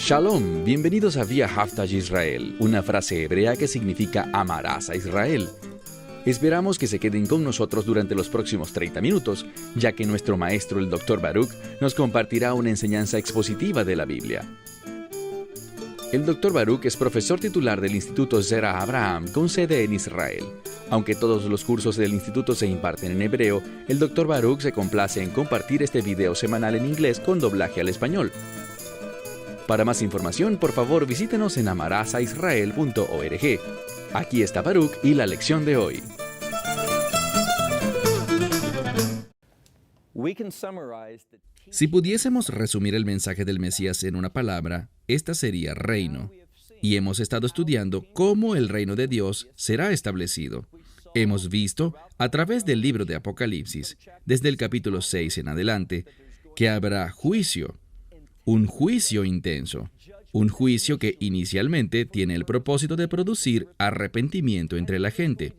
Shalom, bienvenidos a Vía Haftaj Israel, una frase hebrea que significa amarás a Israel. Esperamos que se queden con nosotros durante los próximos 30 minutos, ya que nuestro maestro, el Dr. Baruch, nos compartirá una enseñanza expositiva de la Biblia. El Dr. Baruch es profesor titular del Instituto Zera Abraham con sede en Israel. Aunque todos los cursos del instituto se imparten en hebreo, el Dr. Baruch se complace en compartir este video semanal en inglés con doblaje al español. Para más información, por favor, visítenos en amarazaisrael.org. Aquí está Baruch y la lección de hoy. Si pudiésemos resumir el mensaje del Mesías en una palabra, esta sería reino. Y hemos estado estudiando cómo el reino de Dios será establecido. Hemos visto, a través del libro de Apocalipsis, desde el capítulo 6 en adelante, que habrá juicio. Un juicio intenso. Un juicio que inicialmente tiene el propósito de producir arrepentimiento entre la gente.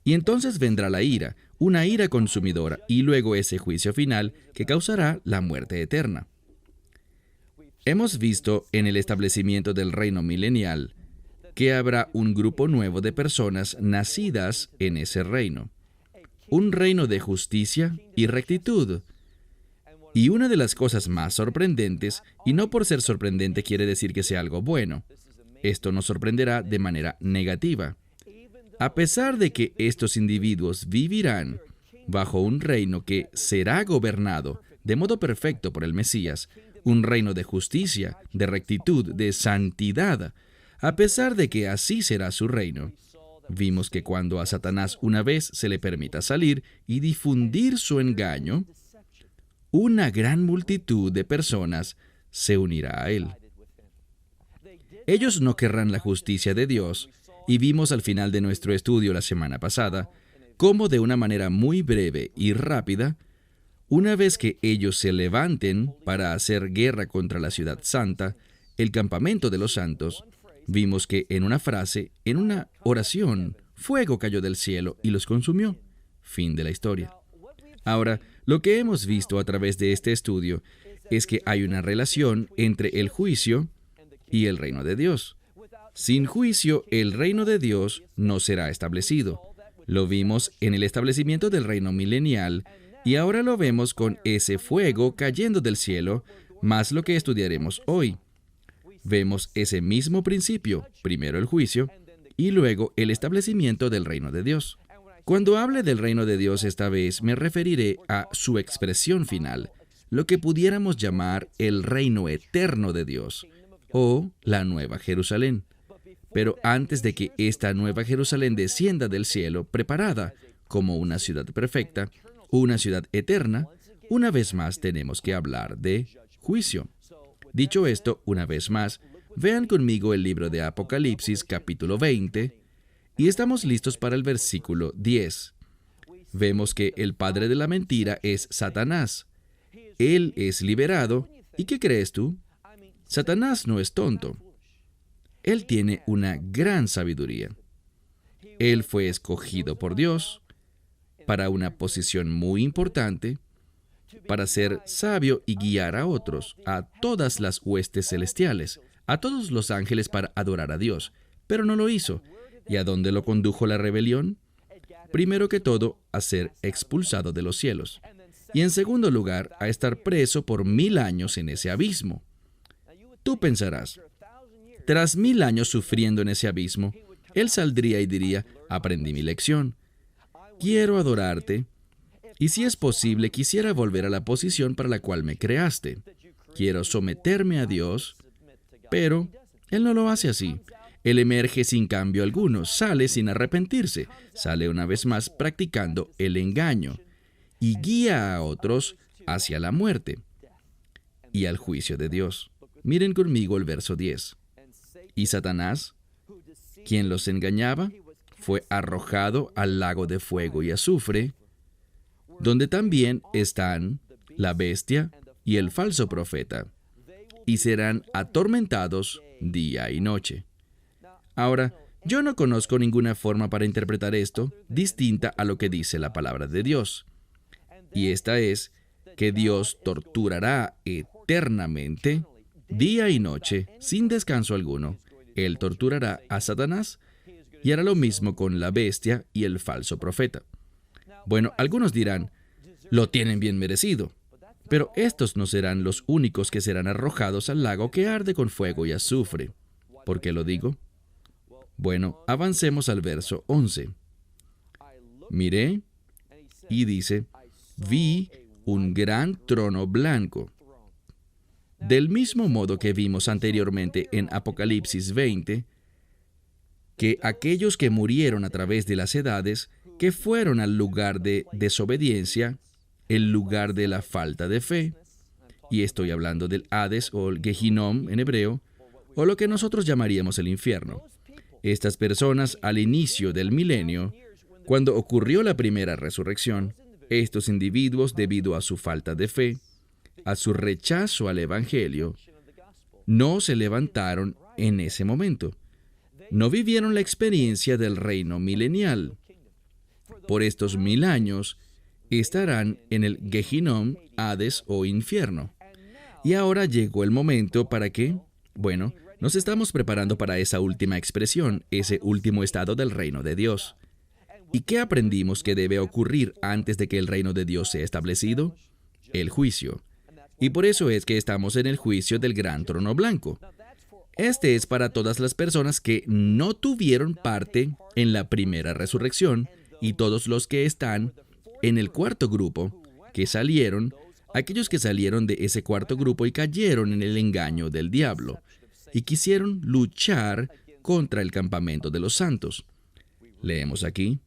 Y entonces vendrá la ira, una ira consumidora, y luego ese juicio final que causará la muerte eterna. Hemos visto en el establecimiento del reino milenial que habrá un grupo nuevo de personas nacidas en ese reino. Un reino de justicia y rectitud. Y una de las cosas más sorprendentes, y no por ser sorprendente quiere decir que sea algo bueno, esto nos sorprenderá de manera negativa. A pesar de que estos individuos vivirán bajo un reino que será gobernado de modo perfecto por el Mesías, un reino de justicia, de rectitud, de santidad, a pesar de que así será su reino, vimos que cuando a Satanás una vez se le permita salir y difundir su engaño, una gran multitud de personas se unirá a él. Ellos no querrán la justicia de Dios, y vimos al final de nuestro estudio la semana pasada cómo de una manera muy breve y rápida, una vez que ellos se levanten para hacer guerra contra la ciudad santa, el campamento de los santos, vimos que en una frase, en una oración, fuego cayó del cielo y los consumió. Fin de la historia. Ahora, lo que hemos visto a través de este estudio es que hay una relación entre el juicio y el reino de Dios. Sin juicio, el reino de Dios no será establecido. Lo vimos en el establecimiento del reino milenial y ahora lo vemos con ese fuego cayendo del cielo, más lo que estudiaremos hoy. Vemos ese mismo principio, primero el juicio y luego el establecimiento del reino de Dios. Cuando hable del reino de Dios esta vez, me referiré a su expresión final, lo que pudiéramos llamar el reino eterno de Dios, o la Nueva Jerusalén. Pero antes de que esta Nueva Jerusalén descienda del cielo, preparada como una ciudad perfecta, una ciudad eterna, una vez más tenemos que hablar de juicio. Dicho esto, una vez más, vean conmigo el libro de Apocalipsis, capítulo 20, y estamos listos para el versículo 10. Vemos que el padre de la mentira es Satanás. Él es liberado. ¿Y qué crees tú? Satanás no es tonto. Él tiene una gran sabiduría. Él fue escogido por Dios para una posición muy importante, para ser sabio y guiar a otros, a todas las huestes celestiales, a todos los ángeles para adorar a Dios. Pero no lo hizo. ¿Y a dónde lo condujo la rebelión? Primero que todo, a ser expulsado de los cielos. Y en segundo lugar, a estar preso por 1000 años en ese abismo. Tú pensarás, tras 1000 años sufriendo en ese abismo, él saldría y diría, aprendí mi lección. Quiero adorarte, y si es posible, quisiera volver a la posición para la cual me creaste. Quiero someterme a Dios, pero él no lo hace así. Él emerge sin cambio alguno, sale sin arrepentirse, sale una vez más practicando el engaño y guía a otros hacia la muerte y al juicio de Dios. Miren conmigo el verso 10. Y Satanás, quien los engañaba, fue arrojado al lago de fuego y azufre, donde también están la bestia y el falso profeta, y serán atormentados día y noche. Ahora, yo no conozco ninguna forma para interpretar esto distinta a lo que dice la palabra de Dios. Y esta es que Dios torturará eternamente día y noche, sin descanso alguno. Él torturará a Satanás y hará lo mismo con la bestia y el falso profeta. Bueno, algunos dirán, lo tienen bien merecido. Pero estos no serán los únicos que serán arrojados al lago que arde con fuego y azufre. ¿Por qué lo digo? Bueno, avancemos al verso 11. Miré y dice, vi un gran trono blanco. Del mismo modo que vimos anteriormente en Apocalipsis 20, que aquellos que murieron a través de las edades, que fueron al lugar de desobediencia, el lugar de la falta de fe, y estoy hablando del Hades o el Gehinom en hebreo, o lo que nosotros llamaríamos el infierno. Estas personas al inicio del milenio, cuando ocurrió la primera resurrección, estos individuos, debido a su falta de fe, a su rechazo al Evangelio, no se levantaron en ese momento. No vivieron la experiencia del reino milenial. Por estos 1000 años, estarán en el Gehinom, Hades o infierno. Y ahora llegó el momento para que, bueno, nos estamos preparando para esa última expresión, ese último estado del reino de Dios. ¿Y qué aprendimos que debe ocurrir antes de que el reino de Dios sea establecido? El juicio. Y por eso es que estamos en el juicio del gran trono blanco. Este es para todas las personas que no tuvieron parte en la primera resurrección y todos los que están en el cuarto grupo, que salieron, aquellos que salieron de ese cuarto grupo y cayeron en el engaño del diablo y quisieron luchar contra el campamento de los santos. Leemos aquí.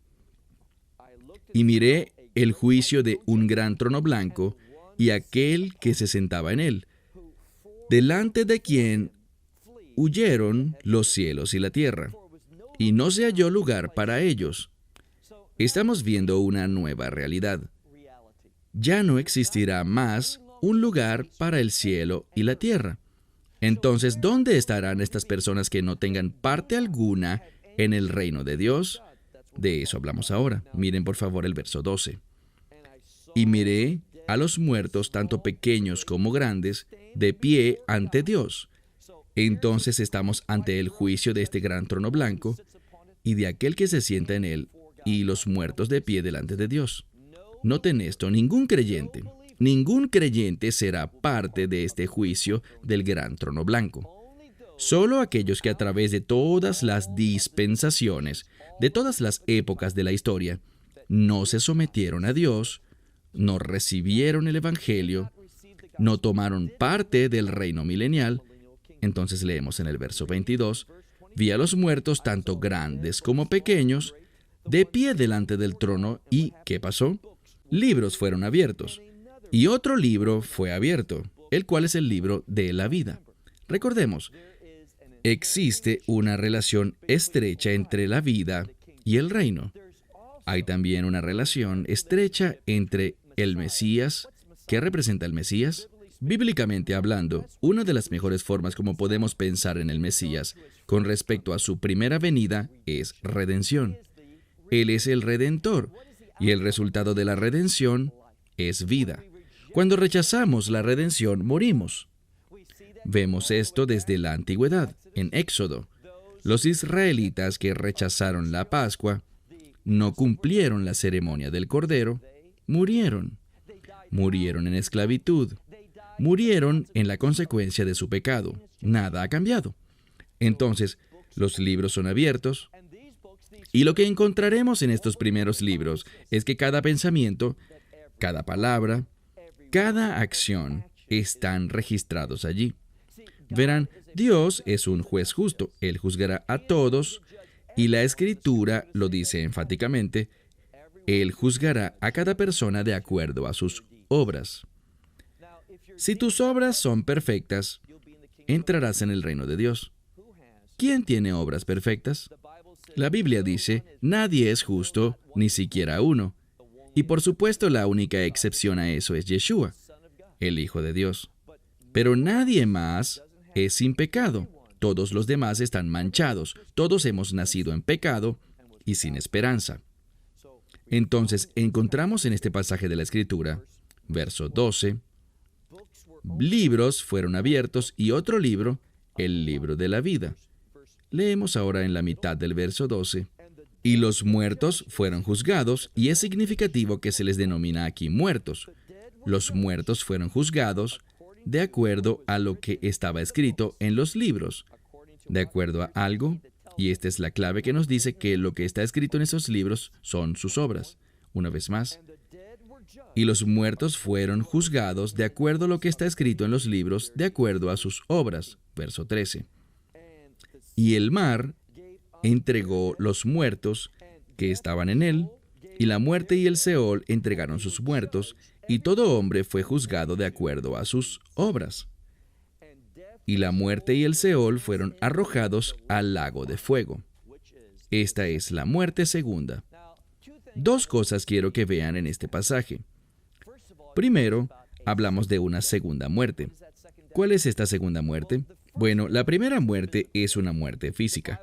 Y miré el juicio de un gran trono blanco y aquel que se sentaba en él, delante de quien huyeron los cielos y la tierra, y no se halló lugar para ellos. Estamos viendo una nueva realidad. Ya no existirá más un lugar para el cielo y la tierra. Entonces, ¿dónde estarán estas personas que no tengan parte alguna en el reino de Dios? De eso hablamos ahora. Miren por favor el verso 12. Y miré a los muertos, tanto pequeños como grandes, de pie ante Dios. Entonces estamos ante el juicio de este gran trono blanco y de aquel que se sienta en él, y los muertos de pie delante de Dios. Noten esto, ningún creyente será parte de este juicio del gran trono blanco. Solo aquellos que a través de todas las dispensaciones, de todas las épocas de la historia, no se sometieron a Dios, no recibieron el Evangelio, no tomaron parte del reino milenial. Entonces leemos en el verso 22, vi a los muertos, tanto grandes como pequeños, de pie delante del trono, y ¿qué pasó? Libros fueron abiertos, y otro libro fue abierto, el cual es el libro de la vida. Recordemos, existe una relación estrecha entre la vida y el reino. Hay también una relación estrecha entre el Mesías. ¿Qué representa el Mesías? Bíblicamente hablando, una de las mejores formas como podemos pensar en el Mesías con respecto a su primera venida es redención. Él es el Redentor, y el resultado de la redención es vida. Cuando rechazamos la redención, morimos. Vemos esto desde la antigüedad, en Éxodo. Los israelitas que rechazaron la Pascua, no cumplieron la ceremonia del Cordero, murieron. Murieron en esclavitud. Murieron en la consecuencia de su pecado. Nada ha cambiado. Entonces, los libros son abiertos, y lo que encontraremos en estos primeros libros es que cada pensamiento, cada palabra, cada acción están registrados allí. Verán, Dios es un juez justo. Él juzgará a todos, y la Escritura lo dice enfáticamente, Él juzgará a cada persona de acuerdo a sus obras. Si tus obras son perfectas, entrarás en el reino de Dios. ¿Quién tiene obras perfectas? La Biblia dice, nadie es justo, ni siquiera uno. Y por supuesto la única excepción a eso es Yeshua, el Hijo de Dios. Pero nadie más es sin pecado. Todos los demás están manchados. Todos hemos nacido en pecado y sin esperanza. Entonces encontramos en este pasaje de la Escritura, verso 12, libros fueron abiertos y otro libro, el libro de la vida. Leemos ahora en la mitad del verso 12. Y los muertos fueron juzgados, y es significativo que se les denomina aquí muertos. Los muertos fueron juzgados de acuerdo a lo que estaba escrito en los libros, de acuerdo a algo, y esta es la clave que nos dice que lo que está escrito en esos libros son sus obras. Una vez más, y los muertos fueron juzgados de acuerdo a lo que está escrito en los libros, de acuerdo a sus obras. Verso 13. Y el mar entregó los muertos que estaban en él, y la muerte y el Seol entregaron sus muertos, y todo hombre fue juzgado de acuerdo a sus obras. Y la muerte y el Seol fueron arrojados al lago de fuego. Esta es la muerte segunda. Dos cosas quiero que vean en este pasaje. Primero, hablamos de una segunda muerte. ¿Cuál es esta segunda muerte? Bueno, la primera muerte es una muerte física.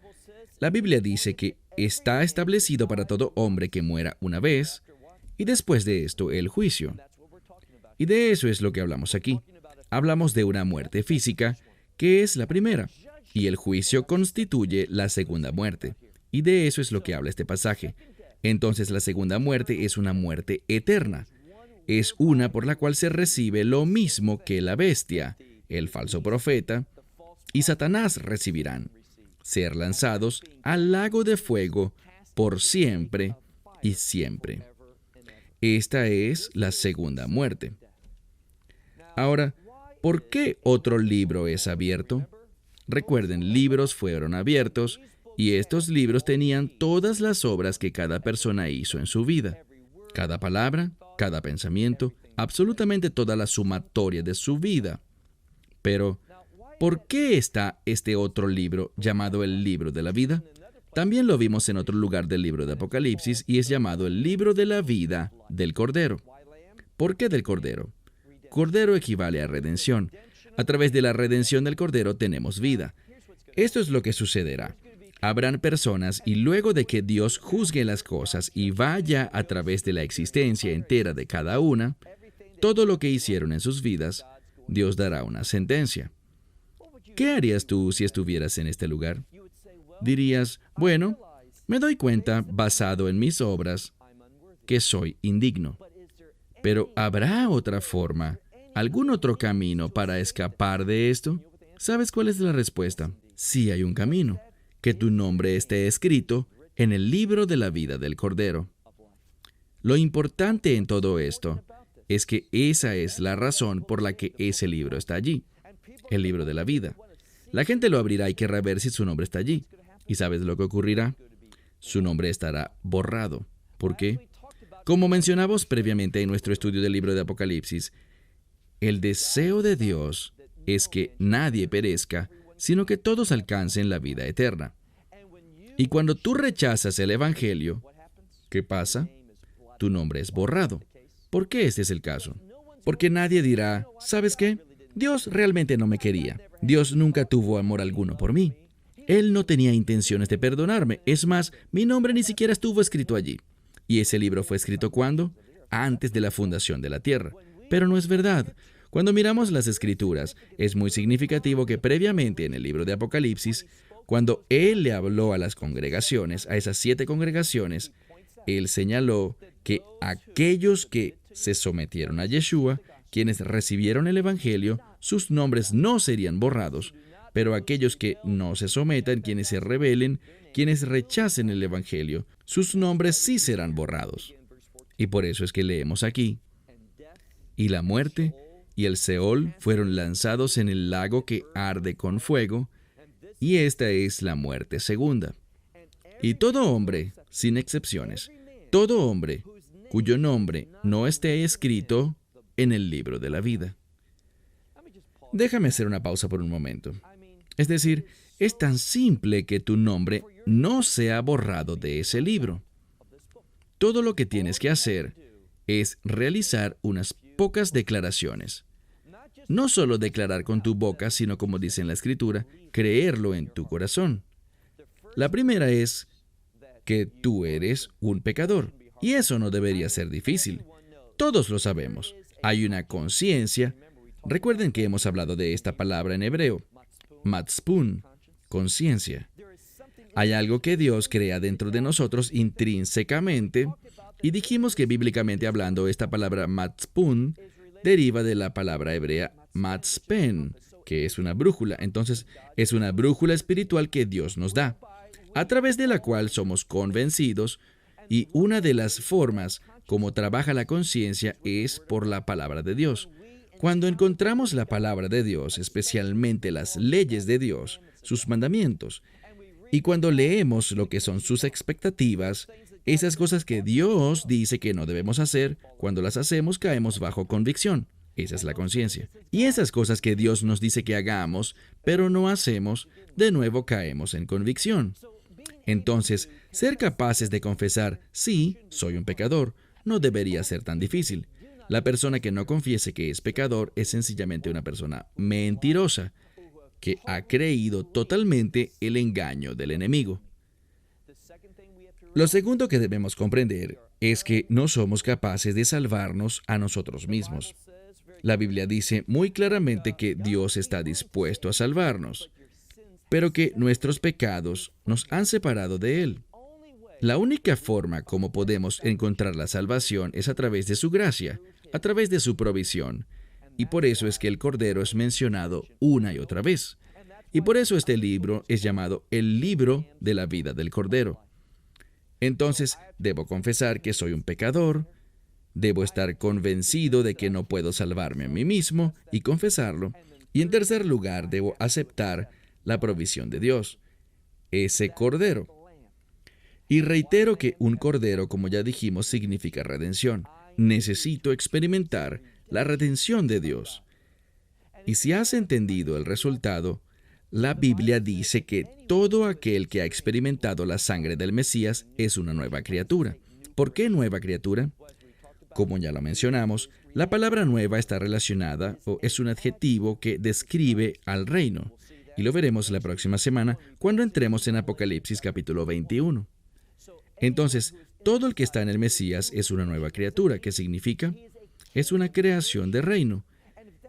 La Biblia dice que está establecido para todo hombre que muera una vez, y después de esto el juicio. Y de eso es lo que hablamos aquí. Hablamos de una muerte física, que es la primera, y el juicio constituye la segunda muerte. Y de eso es lo que habla este pasaje. Entonces la segunda muerte es una muerte eterna. Es una por la cual se recibe lo mismo que la bestia, el falso profeta, y Satanás recibirán. Ser lanzados al lago de fuego por siempre y siempre. Esta es la segunda muerte. Ahora, ¿por qué otro libro es abierto? Recuerden, libros fueron abiertos y estos libros tenían todas las obras que cada persona hizo en su vida. Cada palabra, cada pensamiento, absolutamente toda la sumatoria de su vida. Pero, ¿por qué está este otro libro llamado el libro de la vida? También lo vimos en otro lugar del libro de Apocalipsis y es llamado el libro de la vida del Cordero. ¿Por qué del Cordero? Cordero equivale a redención. A través de la redención del Cordero tenemos vida. Esto es lo que sucederá. Habrán personas y luego de que Dios juzgue las cosas y vaya a través de la existencia entera de cada una, todo lo que hicieron en sus vidas, Dios dará una sentencia. ¿Qué harías tú si estuvieras en este lugar? Dirías, bueno, me doy cuenta, basado en mis obras, que soy indigno. Pero ¿habrá otra forma, algún otro camino para escapar de esto? ¿Sabes cuál es la respuesta? Sí hay un camino, que tu nombre esté escrito en el libro de la vida del Cordero. Lo importante en todo esto es que esa es la razón por la que ese libro está allí, el libro de la vida. La gente lo abrirá y querrá ver si su nombre está allí. ¿Y sabes lo que ocurrirá? Su nombre estará borrado. ¿Por qué? Como mencionamos previamente en nuestro estudio del libro de Apocalipsis, el deseo de Dios es que nadie perezca, sino que todos alcancen la vida eterna. Y cuando tú rechazas el Evangelio, ¿qué pasa? Tu nombre es borrado. ¿Por qué este es el caso? Porque nadie dirá, ¿sabes qué? Dios realmente no me quería. Dios nunca tuvo amor alguno por mí. Él no tenía intenciones de perdonarme. Es más, mi nombre ni siquiera estuvo escrito allí. ¿Y ese libro fue escrito cuándo? Antes de la fundación de la tierra. Pero no es verdad. Cuando miramos las Escrituras, es muy significativo que previamente en el libro de Apocalipsis, cuando Él le habló a las congregaciones, a esas 7 congregaciones, Él señaló que aquellos que se sometieron a Yeshua, quienes recibieron el Evangelio, sus nombres no serían borrados, pero aquellos que no se sometan, quienes se rebelen, quienes rechacen el Evangelio, sus nombres sí serán borrados. Y por eso es que leemos aquí, y la muerte y el Seol fueron lanzados en el lago que arde con fuego, y esta es la muerte segunda. Y todo hombre, sin excepciones, todo hombre cuyo nombre no esté escrito en el libro de la vida. Déjame hacer una pausa por un momento. Es decir, es tan simple que tu nombre no sea borrado de ese libro. Todo lo que tienes que hacer es realizar unas pocas declaraciones. No solo declarar con tu boca, sino como dice en la Escritura, creerlo en tu corazón. La primera es que tú eres un pecador, y eso no debería ser difícil. Todos lo sabemos. Hay una conciencia, Recuerden que hemos hablado de esta palabra en hebreo, matzpun, conciencia. Hay algo que Dios crea dentro de nosotros intrínsecamente, y dijimos que bíblicamente hablando, esta palabra matzpun deriva de la palabra hebrea matzpen, que es una brújula. Entonces, es una brújula espiritual que Dios nos da, a través de la cual somos convencidos, y una de las formas como trabaja la conciencia es por la palabra de Dios. Cuando encontramos la palabra de Dios, especialmente las leyes de Dios, sus mandamientos, y cuando leemos lo que son sus expectativas, esas cosas que Dios dice que no debemos hacer, cuando las hacemos caemos bajo convicción. Esa es la conciencia. Y esas cosas que Dios nos dice que hagamos, pero no hacemos, de nuevo caemos en convicción. Entonces, ser capaces de confesar, sí, soy un pecador, no debería ser tan difícil. La persona que no confiese que es pecador es sencillamente una persona mentirosa, que ha creído totalmente el engaño del enemigo. Lo segundo que debemos comprender es que no somos capaces de salvarnos a nosotros mismos. La Biblia dice muy claramente que Dios está dispuesto a salvarnos, pero que nuestros pecados nos han separado de Él. La única forma como podemos encontrar la salvación es a través de su gracia, a través de su provisión. Y por eso es que el Cordero es mencionado una y otra vez. Y por eso este libro es llamado el libro de la vida del Cordero. Entonces, debo confesar que soy un pecador, debo estar convencido de que no puedo salvarme a mí mismo y confesarlo. Y en tercer lugar, debo aceptar la provisión de Dios, ese Cordero. Y reitero que un Cordero, como ya dijimos, significa redención. Necesito experimentar la redención de Dios. Y si has entendido el resultado, la Biblia dice que todo aquel que ha experimentado la sangre del Mesías es una nueva criatura. ¿Por qué nueva criatura? Como ya lo mencionamos, la palabra nueva está relacionada o es un adjetivo que describe al reino. Y lo veremos la próxima semana cuando entremos en Apocalipsis capítulo 21. Entonces, todo el que está en el Mesías es una nueva criatura. ¿Qué significa? Es una creación de reino.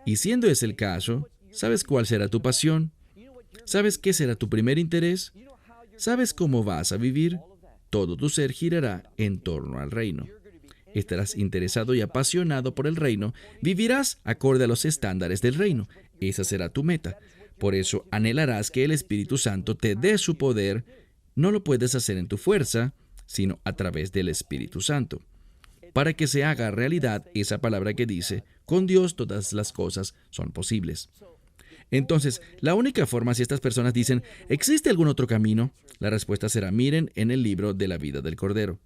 Y siendo ese el caso, ¿sabes cuál será tu pasión? ¿Sabes qué será tu primer interés? ¿Sabes cómo vas a vivir? Todo tu ser girará en torno al reino. Estarás interesado y apasionado por el reino. Vivirás acorde a los estándares del reino. Esa será tu meta. Por eso anhelarás que el Espíritu Santo te dé su poder. No lo puedes hacer en tu fuerza, sino a través del Espíritu Santo, para que se haga realidad esa palabra que dice, con Dios todas las cosas son posibles. Entonces, la única forma, si estas personas dicen, ¿existe algún otro camino? La respuesta será, miren en el libro de la vida del Cordero.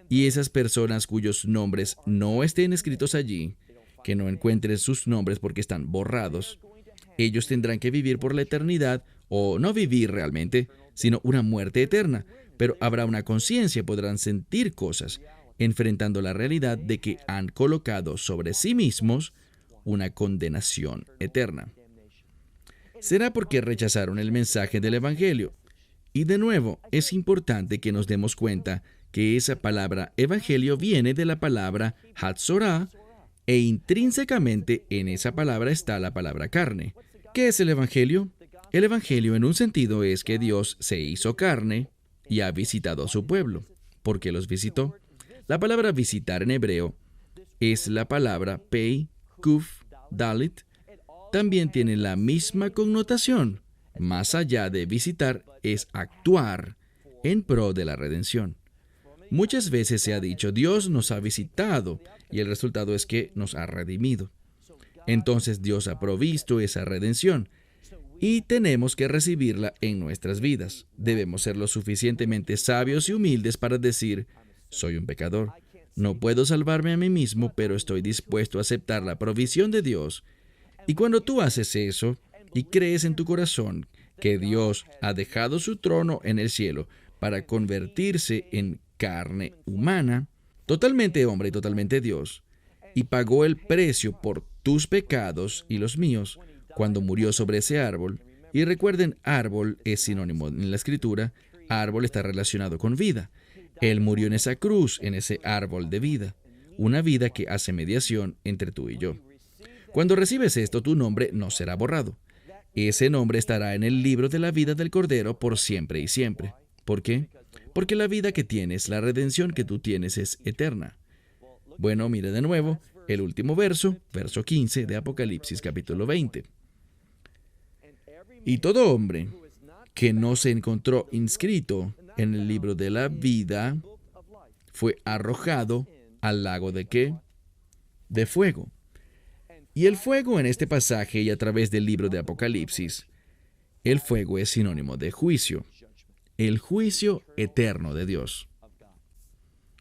Y esas personas cuyos nombres no estén escritos allí, que no encuentren sus nombres porque están borrados, ellos tendrán que vivir por la eternidad, o no vivir realmente, sino una muerte eterna. Pero habrá una conciencia, podrán sentir cosas, enfrentando la realidad de que han colocado sobre sí mismos una condenación eterna. Será porque rechazaron el mensaje del Evangelio. Y de nuevo, es importante que nos demos cuenta que esa palabra Evangelio viene de la palabra Hatzorah, e intrínsecamente en esa palabra está la palabra carne. ¿Qué es el Evangelio? El Evangelio en un sentido es que Dios se hizo carne y ha visitado a su pueblo. ¿Por qué los visitó? La palabra visitar en hebreo es la palabra pei, kuf, dalit. También tiene la misma connotación. Más allá de visitar, es actuar en pro de la redención. Muchas veces se ha dicho, Dios nos ha visitado, y el resultado es que nos ha redimido. Entonces Dios ha provisto esa redención, y tenemos que recibirla en nuestras vidas. Debemos ser lo suficientemente sabios y humildes para decir, soy un pecador. No puedo salvarme a mí mismo, pero estoy dispuesto a aceptar la provisión de Dios. Y cuando tú haces eso y crees en tu corazón que Dios ha dejado su trono en el cielo para convertirse en carne humana, totalmente hombre y totalmente Dios, y pagó el precio por tus pecados y los míos, cuando murió sobre ese árbol, y recuerden, árbol es sinónimo en la Escritura, árbol está relacionado con vida. Él murió en esa cruz, en ese árbol de vida, una vida que hace mediación entre tú y yo. Cuando recibes esto, tu nombre no será borrado. Ese nombre estará en el libro de la vida del Cordero por siempre y siempre. ¿Por qué? Porque la vida que tienes, la redención que tú tienes es eterna. Bueno, mire de nuevo el último verso, verso 15 de Apocalipsis capítulo 20. Y todo hombre que no se encontró inscrito en el libro de la vida fue arrojado al lago ¿de qué? De fuego. Y el fuego en este pasaje y a través del libro de Apocalipsis, el fuego es sinónimo de juicio, el juicio eterno de Dios.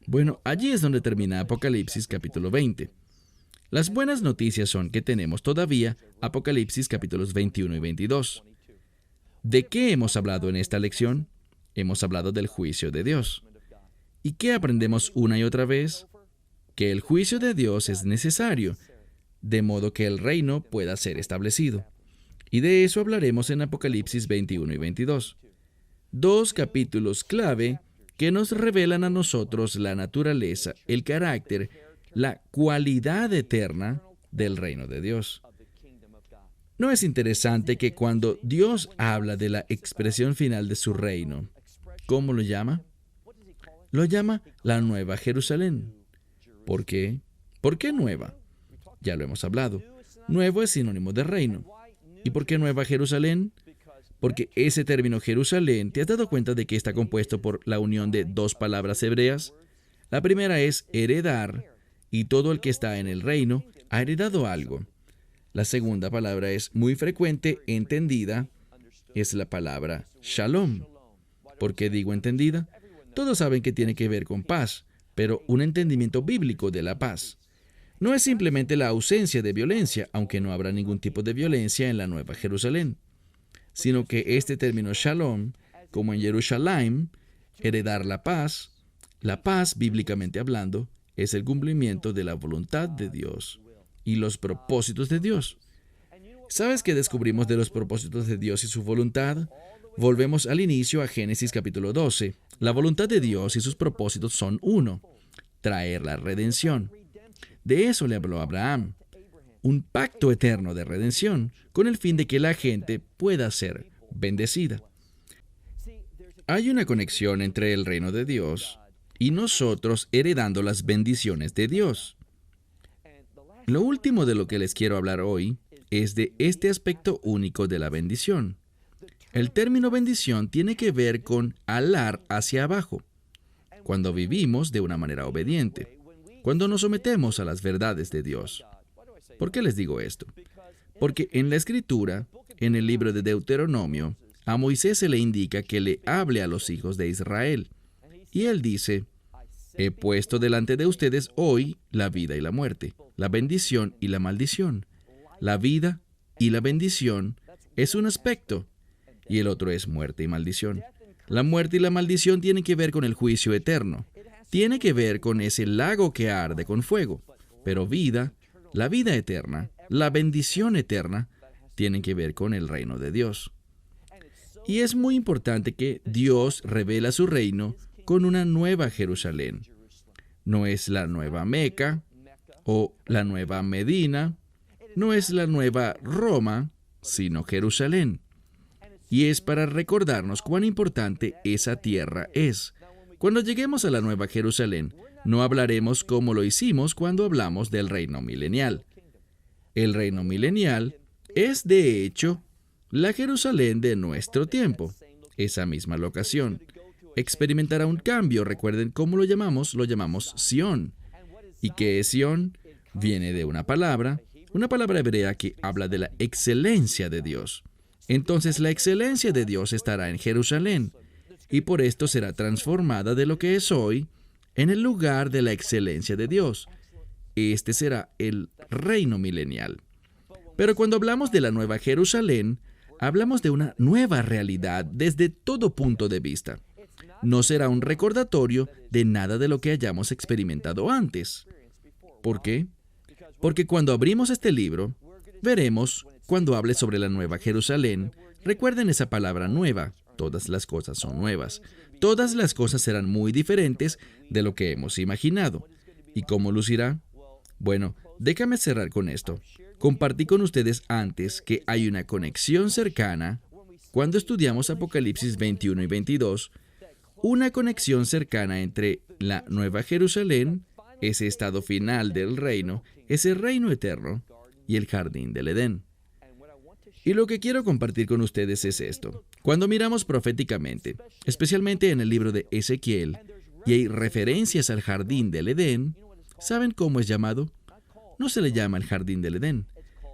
Bueno, allí es donde termina Apocalipsis capítulo 20. Las buenas noticias son que tenemos todavía Apocalipsis capítulos 21 y 22. ¿De qué hemos hablado en esta lección? Hemos hablado del juicio de Dios. ¿Y qué aprendemos una y otra vez? Que el juicio de Dios es necesario, de modo que el reino pueda ser establecido. Y de eso hablaremos en Apocalipsis 21 y 22. Dos capítulos clave que nos revelan a nosotros la naturaleza, el carácter, la cualidad eterna del reino de Dios. ¿No es interesante que cuando Dios habla de la expresión final de su reino, ¿cómo lo llama? Lo llama la Nueva Jerusalén. ¿Por qué? ¿Por qué nueva? Ya lo hemos hablado. Nuevo es sinónimo de reino. ¿Y por qué Nueva Jerusalén? Porque ese término Jerusalén, ¿te has dado cuenta de que está compuesto por la unión de dos palabras hebreas? La primera es heredar, y todo el que está en el reino ha heredado algo. La segunda palabra es muy frecuente, entendida, es la palabra shalom. ¿Por qué digo entendida? Todos saben que tiene que ver con paz, pero un entendimiento bíblico de la paz. No es simplemente la ausencia de violencia, aunque no habrá ningún tipo de violencia en la Nueva Jerusalén, sino que este término shalom, como en Jerusalén, heredar la paz, bíblicamente hablando, es el cumplimiento de la voluntad de Dios y los propósitos de Dios. ¿Sabes qué descubrimos de los propósitos de Dios y su voluntad? Volvemos al inicio a Génesis capítulo 12. La voluntad de Dios y sus propósitos son uno: traer la redención. De eso le habló a Abraham. Un pacto eterno de redención con el fin de que la gente pueda ser bendecida. Hay una conexión entre el reino de Dios y nosotros heredando las bendiciones de Dios. Lo último de lo que les quiero hablar hoy es de este aspecto único de la bendición. El término bendición tiene que ver con alar hacia abajo, cuando vivimos de una manera obediente, cuando nos sometemos a las verdades de Dios. ¿Por qué les digo esto? Porque en la Escritura, en el libro de Deuteronomio, a Moisés se le indica que le hable a los hijos de Israel. Y él dice: he puesto delante de ustedes hoy la vida y la muerte, la bendición y la maldición. La vida y la bendición es un aspecto, y el otro es muerte y maldición. La muerte y la maldición tienen que ver con el juicio eterno. Tiene que ver con ese lago que arde con fuego. Pero vida, la vida eterna, la bendición eterna, tienen que ver con el reino de Dios. Y es muy importante que Dios revela su reino con una nueva Jerusalén. No es la nueva Meca o la nueva Medina, no es la nueva Roma, sino Jerusalén. Y es para recordarnos cuán importante esa tierra es. Cuando lleguemos a la Nueva Jerusalén, no hablaremos como lo hicimos cuando hablamos del reino milenial. El reino milenial es, de hecho, la Jerusalén de nuestro tiempo. Esa misma locación experimentará un cambio. Recuerden cómo lo llamamos Sión. ¿Y qué es Sión? Viene de una palabra hebrea que habla de la excelencia de Dios. Entonces la excelencia de Dios estará en Jerusalén, y por esto será transformada de lo que es hoy en el lugar de la excelencia de Dios. Este será el reino milenial. Pero cuando hablamos de la Nueva Jerusalén, hablamos de una nueva realidad desde todo punto de vista. No será un recordatorio de nada de lo que hayamos experimentado antes. ¿Por qué? Porque cuando abrimos este libro, veremos, cuando hable sobre la Nueva Jerusalén, recuerden esa palabra nueva. Todas las cosas son nuevas. Todas las cosas serán muy diferentes de lo que hemos imaginado. ¿Y cómo lucirá? Bueno, déjame cerrar con esto. Compartí con ustedes antes que hay una conexión cercana, cuando estudiamos Apocalipsis 21 y 22, una conexión cercana entre la Nueva Jerusalén, ese estado final del reino, ese reino eterno, y el jardín del Edén. Y lo que quiero compartir con ustedes es esto. Cuando miramos proféticamente, especialmente en el libro de Ezequiel, y hay referencias al jardín del Edén, ¿saben cómo es llamado? No se le llama el jardín del Edén,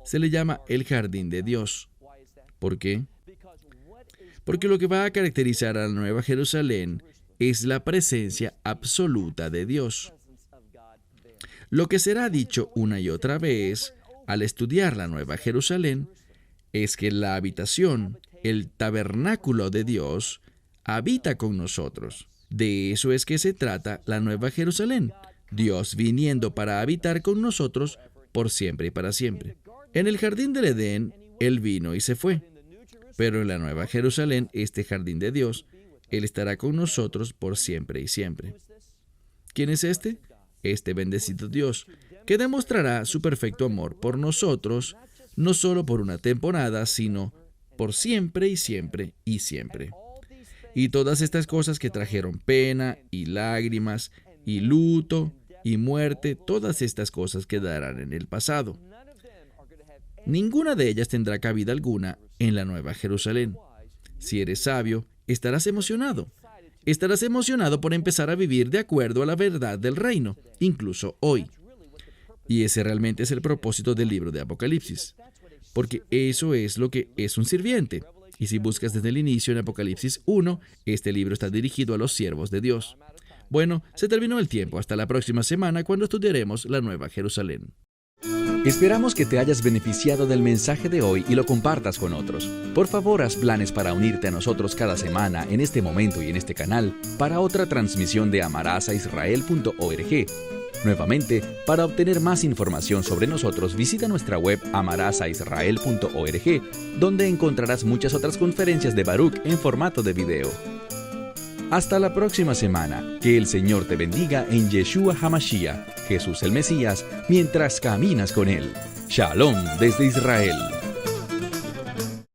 se le llama el jardín de Dios. ¿Por qué? Porque lo que va a caracterizar a la Nueva Jerusalén es la presencia absoluta de Dios. Lo que será dicho una y otra vez al estudiar la Nueva Jerusalén es que la habitación, el tabernáculo de Dios, habita con nosotros. De eso es que se trata la Nueva Jerusalén, Dios viniendo para habitar con nosotros por siempre y para siempre. En el jardín del Edén, Él vino y se fue. Pero en la Nueva Jerusalén, este jardín de Dios, Él estará con nosotros por siempre y siempre. ¿Quién es este? Este bendecido Dios, que demostrará su perfecto amor por nosotros, no solo por una temporada, sino por siempre y siempre y siempre. Y todas estas cosas que trajeron pena y lágrimas y luto y muerte, todas estas cosas quedarán en el pasado. Ninguna de ellas tendrá cabida alguna en la Nueva Jerusalén. Si eres sabio, estarás emocionado. Estarás emocionado por empezar a vivir de acuerdo a la verdad del reino, incluso hoy. Y ese realmente es el propósito del libro de Apocalipsis, porque eso es lo que es un sirviente. Y si buscas desde el inicio en Apocalipsis 1, este libro está dirigido a los siervos de Dios. Bueno, se terminó el tiempo. Hasta la próxima semana cuando estudiaremos la Nueva Jerusalén. Esperamos que te hayas beneficiado del mensaje de hoy y lo compartas con otros. Por favor, haz planes para unirte a nosotros cada semana en este momento y en este canal para otra transmisión de amarazaisrael.org. Nuevamente, para obtener más información sobre nosotros, visita nuestra web amarazaisrael.org, donde encontrarás muchas otras conferencias de Baruch en formato de video. Hasta la próxima semana. Que el Señor te bendiga en Yeshua HaMashiach, Jesús el Mesías, mientras caminas con Él. Shalom desde Israel.